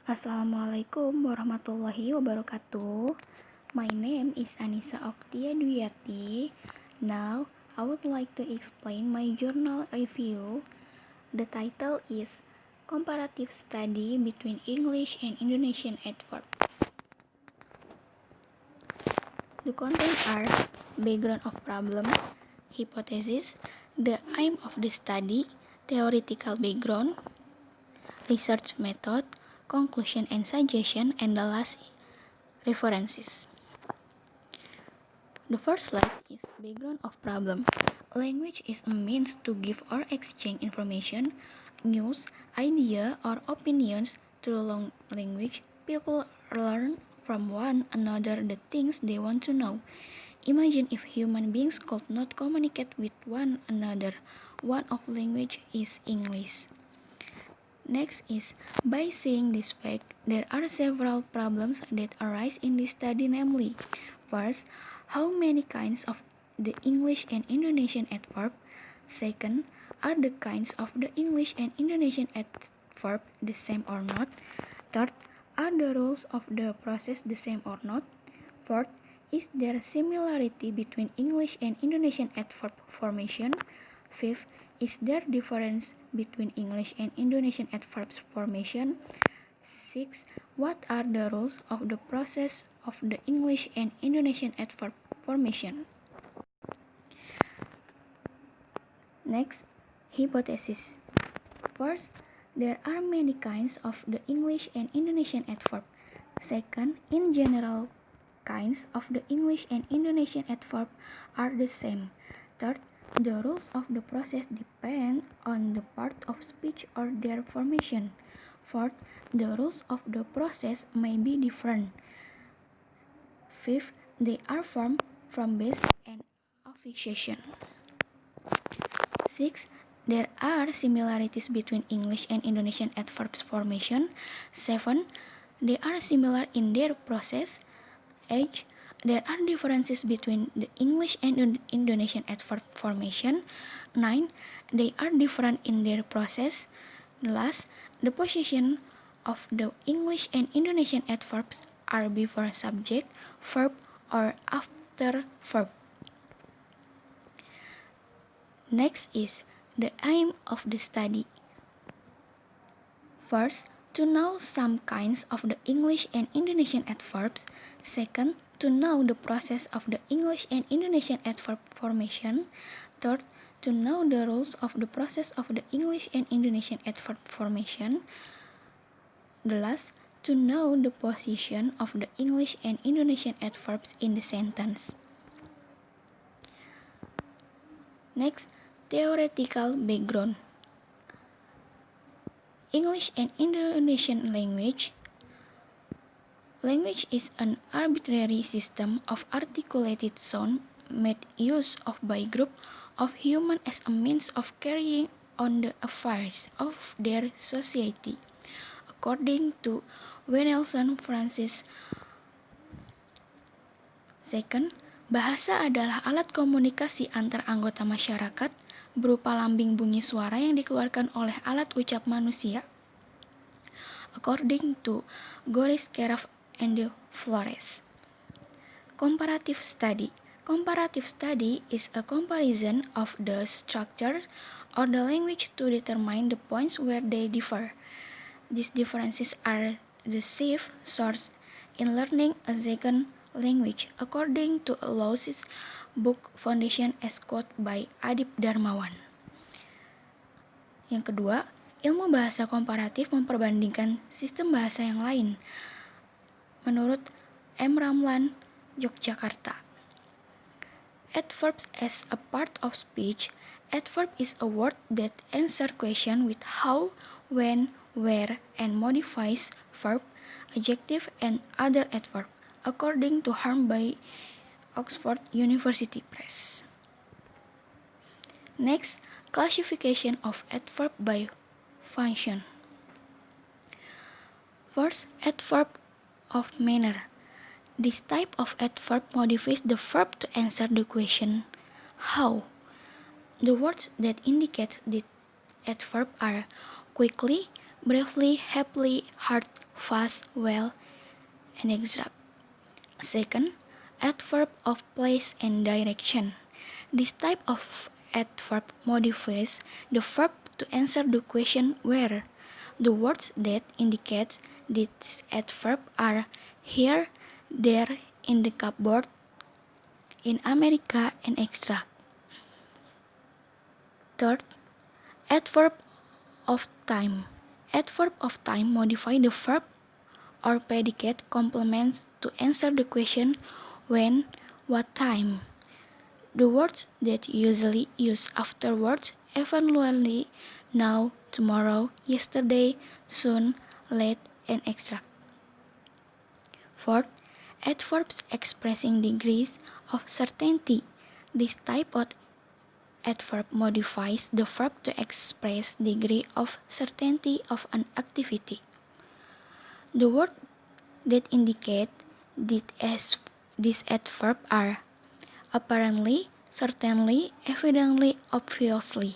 Assalamualaikum warahmatullahi wabarakatuh. My name is Anissa Oktia Dwiyati. Now, I would like to explain my journal review. The title is Comparative Study Between English and Indonesian Adverb. The content are background of problem, hypothesis, the aim of the study, theoretical background, research method, conclusion and suggestion, and the last references. The first slide is background of problem. Language is a means to give or exchange information, news, idea, or opinions through language. People learn from one another the things they want to know. Imagine if human beings could not communicate with one another. One of language is English. Next is, by seeing this fact, there are several problems that arise in this study, namely, first, how many kinds of the English and Indonesian adverb? Second, are the kinds of the English and Indonesian adverb the same or not? Third, are the rules of the process the same or not? Fourth, is there similarity between English and Indonesian adverb formation? Fifth, is there difference between English and Indonesian adverbs formation? 6. What are the rules of the process of the English and Indonesian adverb formation? Next, hypothesis. First, there are many kinds of the English and Indonesian adverb. Second, in general, kinds of the English and Indonesian adverb are the same. Third, the rules of the process depend on the part of speech or their formation. Fourth, the rules of the process may be different. Fifth, they are formed from base and affixation. Six, there are similarities between English and Indonesian adverbs formation. Seven, they are similar in their process. 8. There are differences between the English and Indonesian adverb formation. 9. They are different in their process. Last, the position of the English and Indonesian adverbs are before subject, verb, or after verb. Next is the aim of the study. First, to know some kinds of the English and Indonesian adverbs. Second, to know the process of the English and Indonesian adverb formation. Third, to know the rules of the process of the English and Indonesian adverb formation. The last, to know the position of the English and Indonesian adverbs in the sentence. Next, theoretical background. English and Indonesian language. Language is an arbitrary system of articulated sound made use of by group of humans as a means of carrying on the affairs of their society. According to Wenelson Francis II, bahasa adalah alat komunikasi antar anggota masyarakat berupa lambing bunyi suara yang dikeluarkan oleh alat ucap manusia. According to Goris Keraf and Flores. Comparative study. Comparative study is a comparison of the structure or the language to determine the points where they differ. These differences are the chief source in learning a second language, according to Laws's book Foundation as quoted by Adip Darmawan. Yang kedua, ilmu bahasa komparatif memperbandingkan sistem bahasa yang lain. Menurut M. Ramlan, Yogyakarta. Adverbs as a part of speech. Adverb is a word that answers question with how, when, where, and modifies verb, adjective, and other adverb, according to Harm by Oxford University Press. Next, classification of adverb by function. First, adverb of manner. This type of adverb modifies the verb to answer the question how. The words that indicate the adverb are quickly, bravely, happily, hard, fast, well, and exact. Second, adverb of place and direction. This type of adverb modifies the verb to answer the question where. The words that indicate this adverb are here, there, in the cupboard, in America, and extra. Third, adverb of time. Adverb of time modify the verb or predicate complements to answer the question when, what time. The words that usually use afterwards eventually now, tomorrow, yesterday, soon, late, and extra. Fourth, adverbs expressing degrees of certainty. This type of adverb modifies the verb to express degree of certainty of an activity. The words that indicate this adverb are apparently, certainly, evidently, obviously,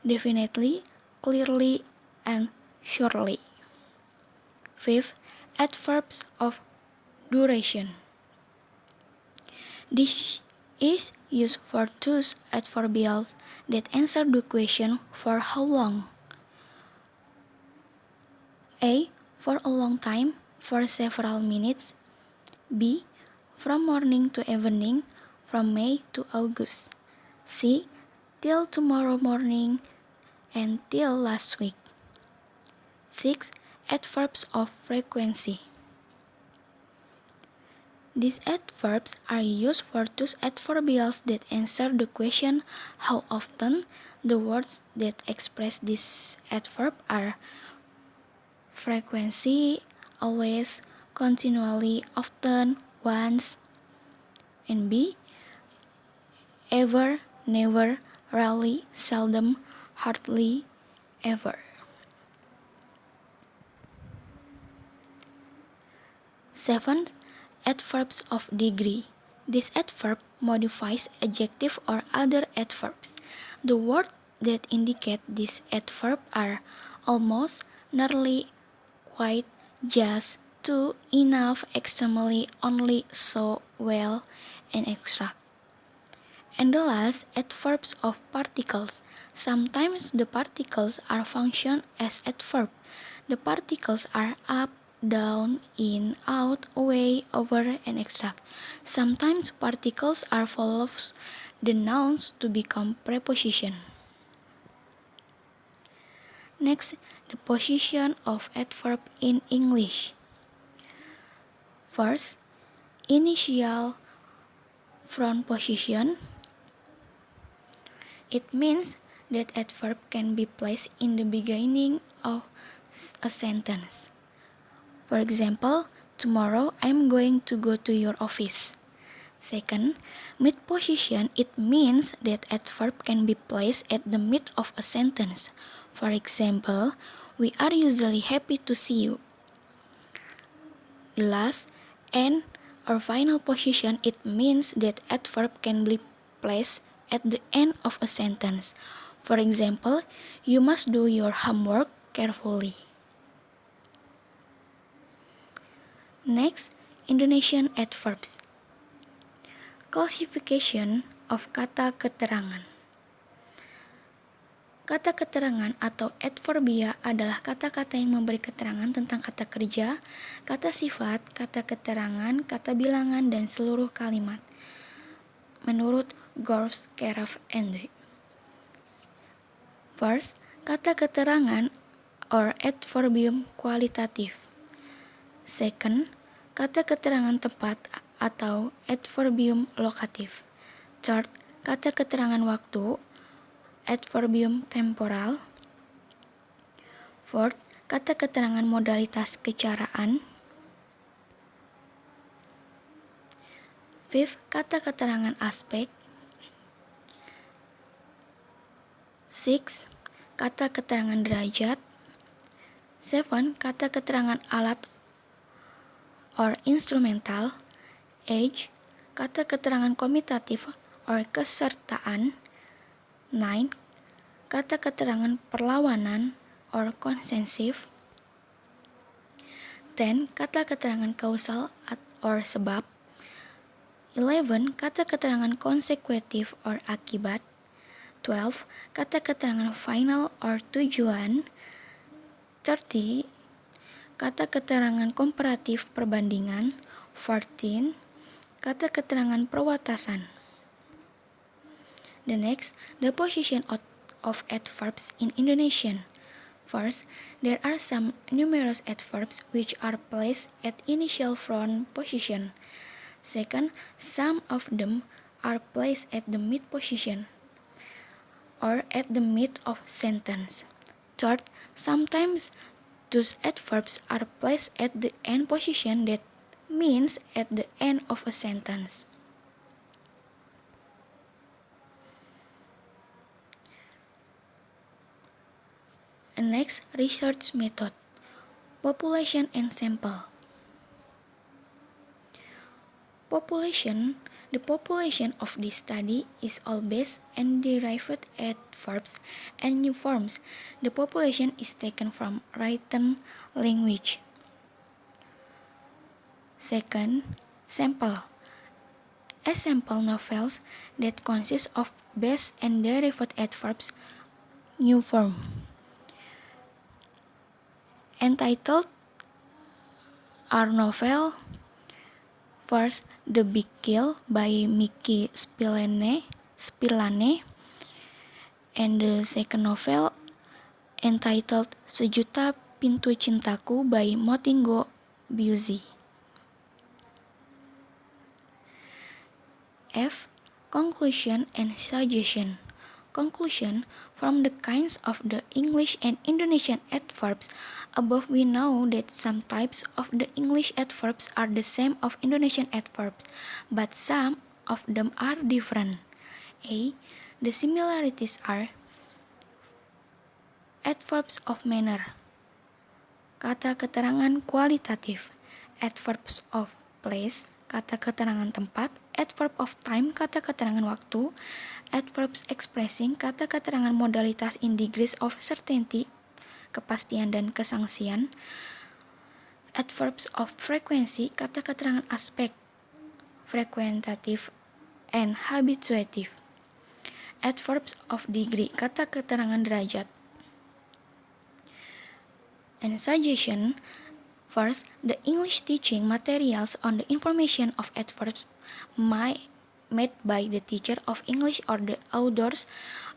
definitely, clearly, and surely. Fifth, adverbs of duration. This is used for those adverbials that answer the question for how long. A. For a long time, for several minutes. B. From morning to evening, from May to August. C. Till tomorrow morning and till last week. 6. Adverbs of frequency. These adverbs are used for those adverbials that answer the question how often. The words that express this adverb are frequency, always, continually, often, once, and B. Ever, never, rarely, seldom, hardly, ever. 7. Adverbs of degree. This adverb modifies adjective or other adverbs. The words that indicate this adverb are almost, nearly, quite, just, too, enough, extremely, only, so, well, and extra. And the last, adverbs of particles. Sometimes the particles are functioned as adverb. The particles are up, down, in, out, away, over, and extra. Sometimes particles are follows the nouns to become preposition. Next, the position of adverb in English. First, initial front position. It means that adverb can be placed in the beginning of a sentence. For example, tomorrow I'm going to go to your office. Second, mid position. It means that adverb can be placed at the mid of a sentence. For example, we are usually happy to see you. The last, end or final position. It means that adverb can be placed at the end of a sentence. For example, you must do your homework carefully. Next, Indonesian adverbs. Classification of kata keterangan. Kata keterangan atau adverbia adalah kata-kata yang memberi keterangan tentang kata kerja, kata sifat, kata keterangan, kata bilangan, dan seluruh kalimat. Menurut Groves, Karaf, and First, kata keterangan or adverbium kualitatif. Second, kata keterangan tempat atau adverbium lokatif. Third, kata keterangan waktu, adverbium temporal. Fourth, kata keterangan modalitas kecaraan. Fifth, kata keterangan aspek. Six, kata keterangan derajat. Seven, kata keterangan alat or instrumental. Age, kata keterangan komitatif or kesertaan. 9. Kata keterangan perlawanan. or consecutive. 10. Kata keterangan kausal or sebab. 11. Kata keterangan konsekutif or akibat. 12. Kata keterangan final or tujuan. 30. Kata keterangan komparatif perbandingan. 14. Kata keterangan perwatasan. The next, the position of adverbs in Indonesian. First, there are some numerous adverbs which are placed at initial front position. Second, some of them are placed at the mid position or at the mid of sentence. Third, sometimes those adverbs are placed at the end position, that means at the end of a sentence. And next, research method. Population and sample. The population of this study is all based and derived adverbs and new forms. The population is taken from written language. Second, sample. A sample novels that consist of base and derived adverbs, new form. Entitled are novel. First, The Big Kill by Mickey Spillane, and the second novel entitled Sejuta Pintu Cintaku by Montego Busey. F. Conclusion and suggestion. Conclusion. From the kinds of the English and Indonesian adverbs above, we know that some types of the English adverbs are the same of Indonesian adverbs, but some of them are different. A. The similarities are adverbs of manner, kata keterangan kualitatif, adverbs of place, kata keterangan tempat, adverb of time, kata keterangan waktu, adverbs expressing, kata keterangan modalitas in degrees of certainty, kepastian dan kesangsian, adverbs of frequency, kata keterangan aspek, frequentative and habituative, adverbs of degree, kata keterangan derajat. And suggestion. First, the English teaching materials on the information of adverbs made by the teacher of English or the authors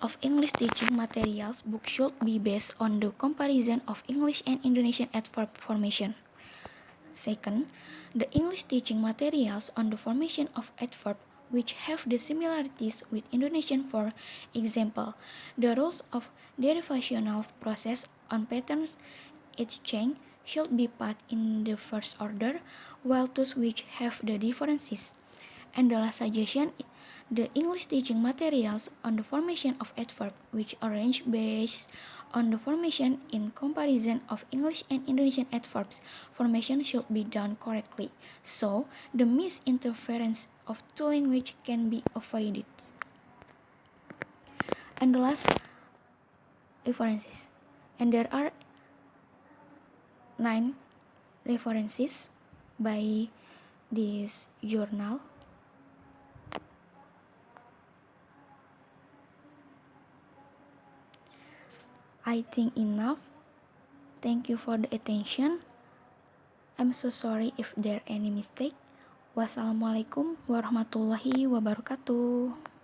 of English teaching materials book should be based on the comparison of English and Indonesian adverb formation. Second, the English teaching materials on the formation of adverb which have the similarities with Indonesian, for example, the rules of derivational process on patterns exchange should be put in the first order, while those which have the differences. And the last suggestion, the English teaching materials on the formation of adverb which arrange based on the formation in comparison of English and Indonesian adverbs formation should be done correctly, so the misinterference of two languages can be avoided. And the last, references. And there are 9 references by this journal. I think enough. Thank you for the attention. I'm so sorry if there any mistake. Wassalamualaikum warahmatullahi wabarakatuh.